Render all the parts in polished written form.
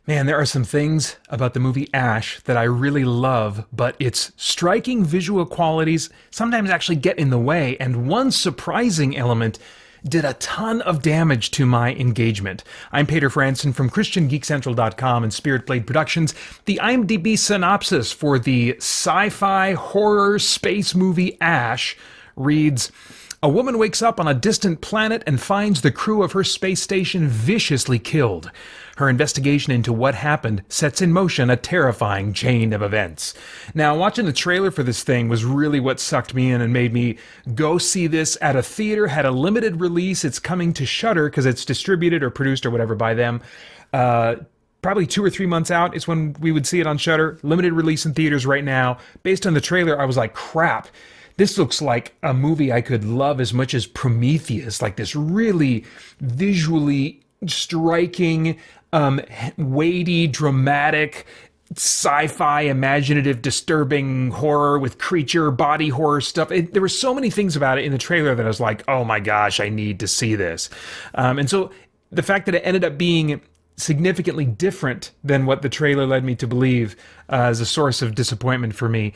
Man, there are some things about the movie Ash that I really love, but its striking visual qualities sometimes actually get in the way, and one surprising element did a ton of damage to my engagement. I'm Peter Franson from christiangeekcentral.com and Spirit Blade Productions. The IMDb synopsis for the sci-fi horror space movie Ash reads, "A woman wakes up on a distant planet and finds the crew of her space station viciously killed. Her investigation into what happened sets in motion a terrifying chain of events." Now, watching the trailer for this thing was really what sucked me in and made me go see this at a theater. Had a limited release. It's coming to Shudder because it's distributed or produced or whatever by them. Probably 2 or 3 months out is when we would see it on Shudder. Limited release in theaters right now. Based on the trailer, I was like, crap. This looks like a movie I could love as much as Prometheus, like this really visually striking, weighty, dramatic, sci-fi, imaginative, disturbing horror with creature, body horror stuff. There were so many things about it in the trailer that I was like, oh my gosh, I need to see this. And so the fact that it ended up being significantly different than what the trailer led me to believe is a source of disappointment for me.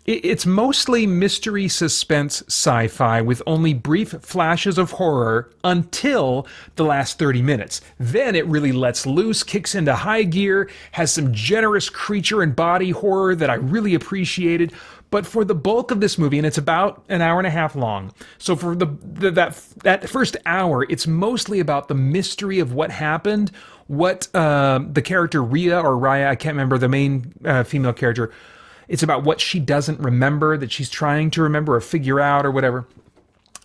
It's mostly mystery, suspense, sci-fi with only brief flashes of horror until the last 30 minutes. Then it really lets loose, kicks into high gear, has some generous creature and body horror that I really appreciated. But for the bulk of this movie, and it's about an hour and a half long, so for that first hour, it's mostly about the mystery of what happened, what the character Raya, I can't remember the main female character. It's about what she doesn't remember, that she's trying to remember or figure out or whatever.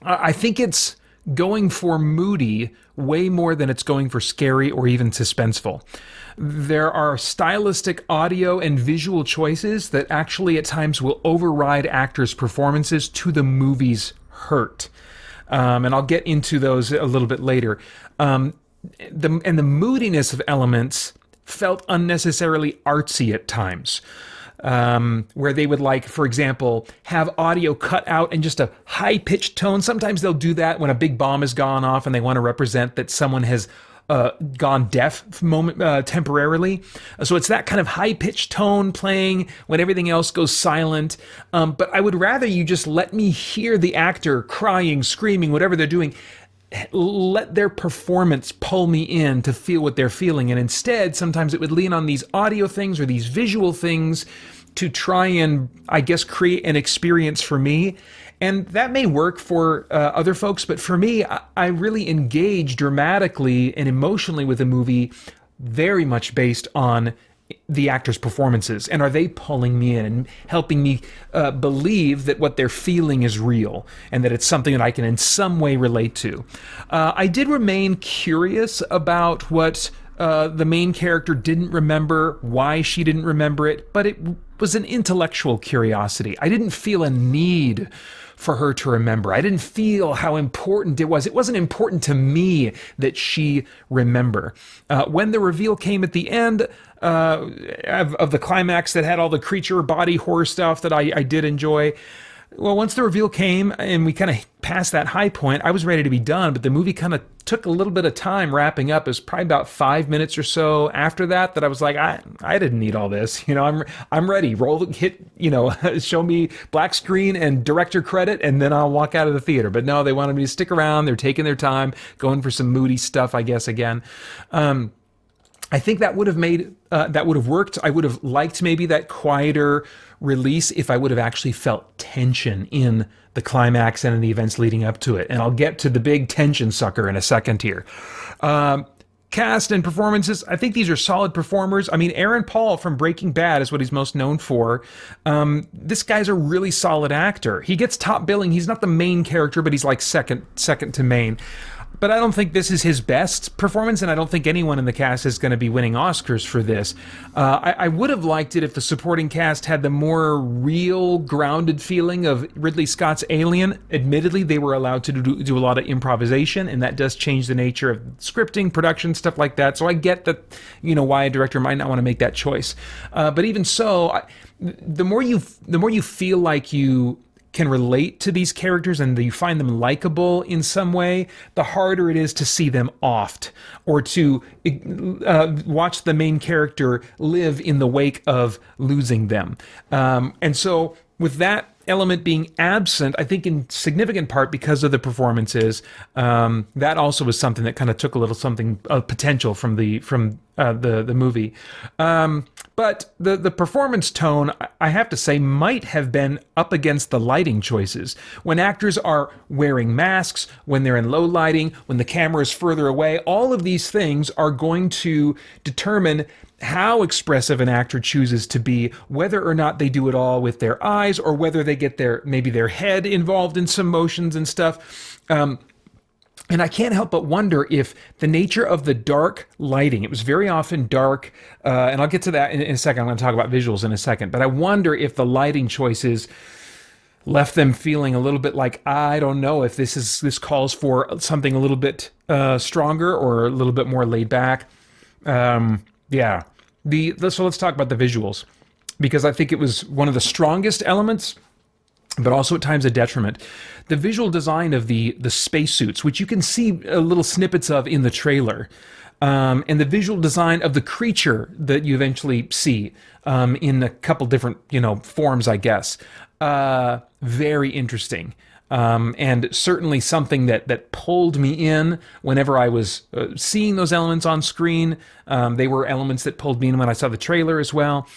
I think it's going for moody way more than it's going for scary or even suspenseful. There are stylistic audio and visual choices that actually at times will override actors' performances to the movie's hurt. And I'll get into those a little bit later. The moodiness of elements felt unnecessarily artsy at times. Where they would, like, for example, have audio cut out in just a high-pitched tone. Sometimes they'll do that when a big bomb has gone off and they want to represent that someone has gone deaf temporarily. So it's that kind of high-pitched tone playing when everything else goes silent. But I would rather you just let me hear the actor crying, screaming, whatever they're doing. Let their performance pull me in to feel what they're feeling. And instead, sometimes it would lean on these audio things or these visual things to try and, I guess, create an experience for me. And that may work for other folks, but for me, I really engage dramatically and emotionally with a movie very much based on the actors' performances, and are they pulling me in and helping me believe that what they're feeling is real and that it's something that I can in some way relate to. I did remain curious about what the main character didn't remember, why she didn't remember it, but it was an intellectual curiosity. I didn't feel a need for her to remember. I didn't feel how important it was. It wasn't important to me that she remember. When the reveal came at the end of the climax that had all the creature body horror stuff that I did enjoy, well, once the reveal came and we kind of passed that high point, I was ready to be done, but the movie kind of took a little bit of time wrapping up. It was probably about 5 minutes or so after that I was like, I didn't need all this. I'm ready. Hit, show me black screen and director credit, and then I'll walk out of the theater. But no, they wanted me to stick around. They're taking their time, going for some moody stuff, I guess, again. I think that would have worked. I would have liked maybe that quieter release if I would have actually felt tension in the climax and in the events leading up to it. And I'll get to the big tension sucker in a second here. Cast and performances, I think these are solid performers. I mean, Aaron Paul from Breaking Bad is what he's most known for. This guy's a really solid actor. He gets top billing. He's not the main character, but he's like second to main. But I don't think this is his best performance, and I don't think anyone in the cast is going to be winning Oscars for this. I would have liked it if the supporting cast had the more real, grounded feeling of Ridley Scott's Alien. Admittedly, they were allowed to do a lot of improvisation, and that does change the nature of scripting, production, stuff like that. So I get that, why a director might not want to make that choice. But even so, the more you feel like you can relate to these characters and you find them likable in some way, the harder it is to see them offed or to watch the main character live in the wake of losing them. And so with that element being absent, I think in significant part because of the performances, that also was something that kind of took a little something of potential from the movie. But the performance tone, I have to say, might have been up against the lighting choices. When actors are wearing masks, when they're in low lighting, when the camera is further away, all of these things are going to determine how expressive an actor chooses to be, whether or not they do it all with their eyes or whether they get maybe their head involved in some motions and stuff. And I can't help but wonder if the nature of the dark lighting, it was very often dark, and I'll get to that in a second. I'm going to talk about visuals in a second, but I wonder if the lighting choices left them feeling a little bit like, I don't know if this calls for something a little bit stronger or a little bit more laid back. Yeah. So let's talk about the visuals, because I think it was one of the strongest elements, but also at times a detriment. The visual design of the spacesuits, which you can see little snippets of in the trailer, and the visual design of the creature that you eventually see in a couple different, forms, I guess. Very interesting. And certainly something that pulled me in whenever I was seeing those elements on screen. They were elements that pulled me in when I saw the trailer as well.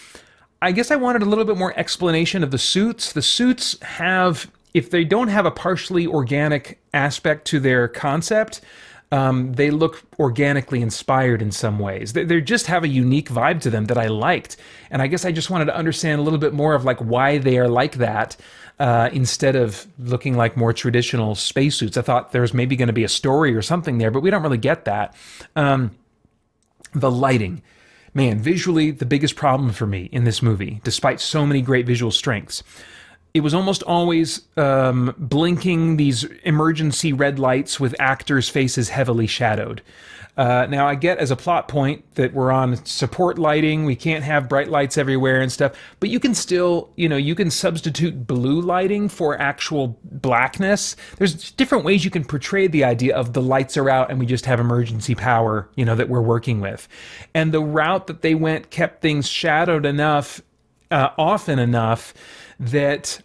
I guess I wanted a little bit more explanation of the suits. The suits have, if they don't have a partially organic aspect to their concept, they look organically inspired in some ways. They just have a unique vibe to them that I liked. And I guess I just wanted to understand a little bit more of like why they are like that, instead of looking like more traditional spacesuits. I thought there was maybe going to be a story or something there, but we don't really get that. The lighting. Man, visually, the biggest problem for me in this movie, despite so many great visual strengths. It was almost always blinking these emergency red lights with actors' faces heavily shadowed. Now, I get as a plot point that we're on support lighting, we can't have bright lights everywhere and stuff, but you can still, you can substitute blue lighting for actual blackness. There's different ways you can portray the idea of the lights are out and we just have emergency power, that we're working with. And the route that they went kept things shadowed enough, often enough, that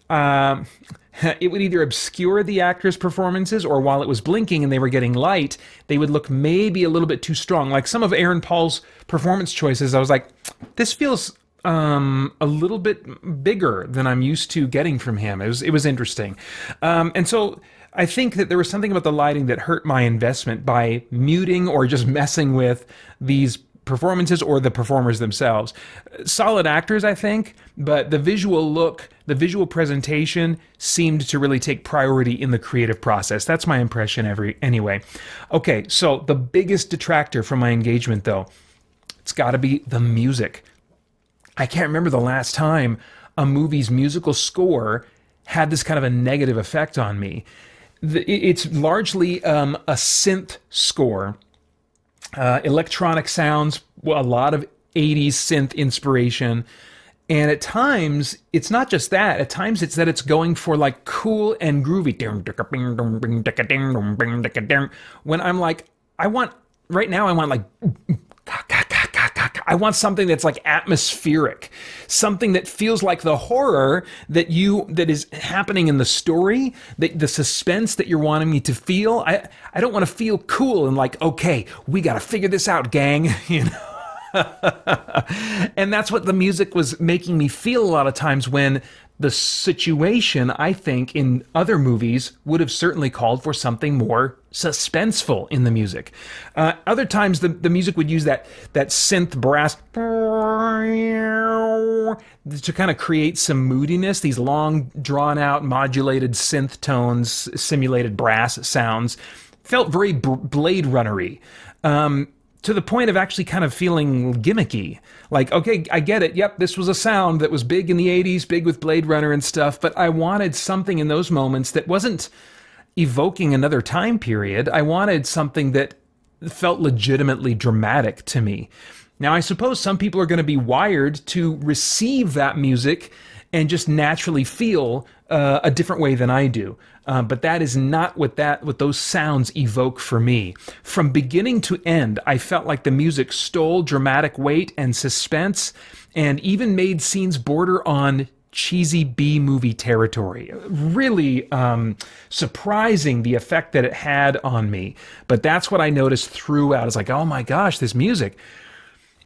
it would either obscure the actors' performances, or while it was blinking and they were getting light, they would look maybe a little bit too strong. Like some of Aaron Paul's performance choices, I was like, this feels a little bit bigger than I'm used to getting from him. It was interesting. And so I think that there was something about the lighting that hurt my investment by muting or just messing with these performances or the performers themselves. Solid actors, I think, but the visual look, the visual presentation seemed to really take priority in the creative process. That's my impression anyway. Okay, so the biggest detractor from my engagement, though, it's got to be the music. I can't remember the last time a movie's musical score had this kind of a negative effect on me. It's largely a synth score. Electronic sounds, a lot of 80s synth inspiration. And at times, it's not just that. At times, it's that it's going for like cool and groovy. When I'm like, I want something that's like atmospheric, something that feels like the horror that is happening in the story, the suspense that you're wanting me to feel. I don't want to feel cool and like, okay, we got to figure this out, gang, And that's what the music was making me feel a lot of times, when the situation, I think, in other movies would have certainly called for something more suspenseful in the music. Other times, the music would use that synth brass to kind of create some moodiness, these long, drawn-out, modulated synth tones, simulated brass sounds. Felt very Blade Runner-y. To the point of actually kind of feeling gimmicky. Like, okay, I get it. Yep, this was a sound that was big in the 80s, big with Blade Runner and stuff, but I wanted something in those moments that wasn't evoking another time period. I wanted something that felt legitimately dramatic to me. Now, I suppose some people are going to be wired to receive that music and just naturally feel a different way than I do. But that is not what those sounds evoke for me. From beginning to end, I felt like the music stole dramatic weight and suspense, and even made scenes border on cheesy B-movie territory. Really surprising, the effect that it had on me. But that's what I noticed throughout. It's like, oh my gosh, this music.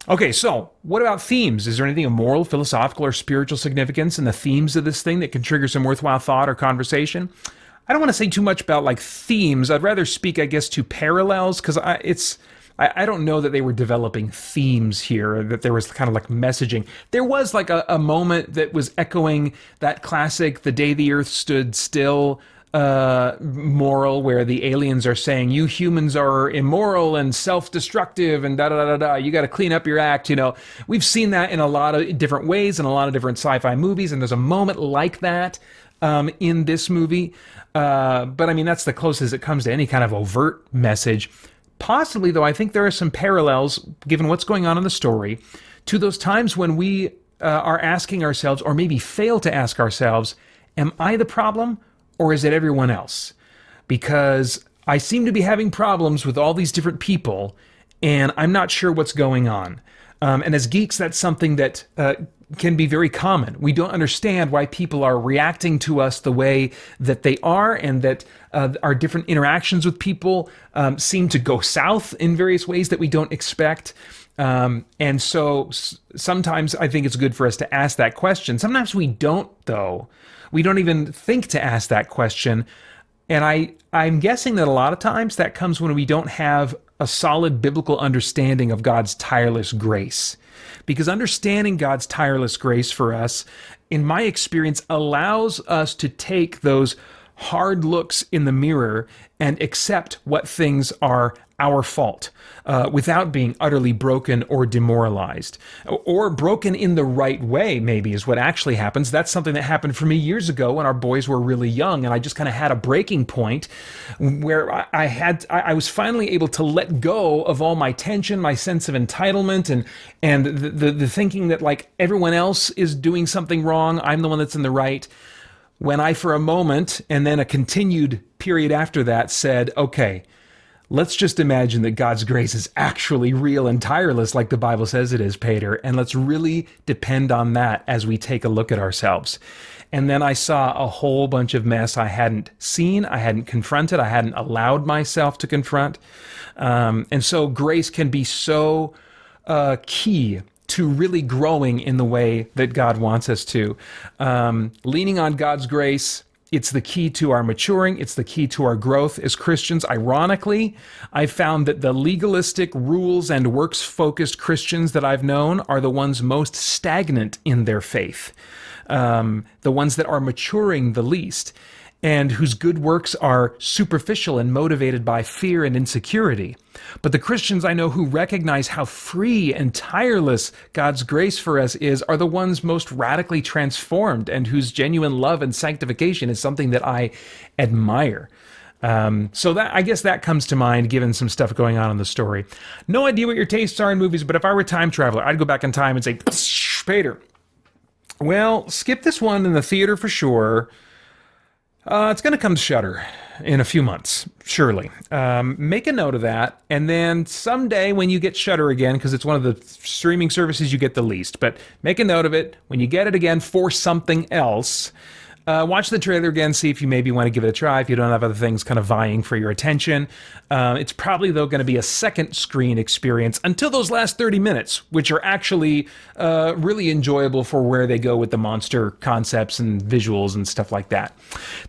Okay, so what about themes? Is there anything of moral, philosophical, or spiritual significance in the themes of this thing that can trigger some worthwhile thought or conversation? I don't want to say too much about like themes. I'd rather speak, I guess, to parallels, because I don't know that they were developing themes here, that there was kind of like messaging. There was like a moment that was echoing that classic "The Day the Earth Stood Still" moral, where the aliens are saying, you humans are immoral and self-destructive and da-da-da-da-da, you got to clean up your act. We've seen that in a lot of different ways in a lot of different sci-fi movies, and there's a moment like that in this movie. But I mean, that's the closest it comes to any kind of overt message. Possibly, though, I think there are some parallels, given what's going on in the story, to those times when we are asking ourselves, or maybe fail to ask ourselves, am I the problem, or is it everyone else? Because I seem to be having problems with all these different people, and I'm not sure what's going on. And as geeks, that's something that can be very common. We don't understand why people are reacting to us the way that they are, and that our different interactions with people seem to go south in various ways that we don't expect. And so sometimes I think it's good for us to ask that question. Sometimes we don't, though. We don't even think to ask that question. And I'm guessing that a lot of times that comes when we don't have a solid biblical understanding of God's tireless grace. Because understanding God's tireless grace for us, in my experience, allows us to take those hard looks in the mirror and accept what things are our fault, without being utterly broken or demoralized. Or broken in the right way, maybe, is what actually happens. That's something that happened for me years ago when our boys were really young, and I just kind of had a breaking point where I was finally able to let go of all my tension, my sense of entitlement, and the thinking that like everyone else is doing something wrong, I'm the one that's in the right. When I, for a moment, and then a continued period after that, said, okay, let's just imagine that God's grace is actually real and tireless, like the Bible says it is, Peter, and let's really depend on that as we take a look at ourselves. And then I saw a whole bunch of mess I hadn't seen, I hadn't confronted, I hadn't allowed myself to confront. And so grace can be so key to really growing in the way that God wants us to. Leaning on God's grace, it's the key to our maturing. It's the key to our growth as Christians. Ironically, I found that the legalistic, rules and works-focused Christians that I've known are the ones most stagnant in their faith, the ones that are maturing the least, and whose good works are superficial and motivated by fear and insecurity. But the Christians I know who recognize how free and tireless God's grace for us is are the ones most radically transformed, and whose genuine love and sanctification is something that I admire. So that, I guess that comes to mind, given some stuff going on in the story. No idea what your tastes are in movies, but if I were a time traveler, I'd go back in time and say, Peter, well, skip this one in the theater for sure. It's going to come to Shudder in a few months, surely. Make a note of that, and then someday when you get Shudder again, because it's one of the streaming services you get the least, but make a note of it. When you get it again for something else, watch the trailer again, see if you maybe want to give it a try, if you don't have other things kind of vying for your attention. It's probably, though, going to be a second screen experience until those last 30 minutes, which are actually really enjoyable for where they go with the monster concepts and visuals and stuff like that.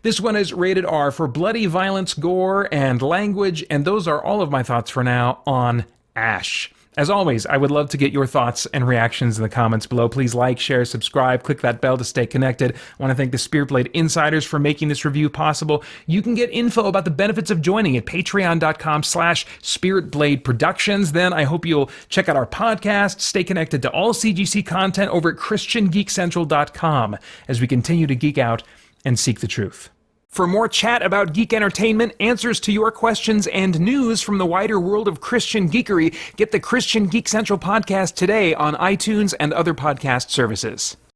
This one is rated R for bloody violence, gore, and language, and those are all of my thoughts for now on Ash. As always, I would love to get your thoughts and reactions in the comments below. Please like, share, subscribe, click that bell to stay connected. I want to thank the Spirit Blade Insiders for making this review possible. You can get info about the benefits of joining at patreon.com/spiritbladeproductions. Then I hope you'll check out our podcast, stay connected to all CGC content over at christiangeekcentral.com as we continue to geek out and seek the truth. For more chat about geek entertainment, answers to your questions, and news from the wider world of Christian geekery, get the Christian Geek Central podcast today on iTunes and other podcast services.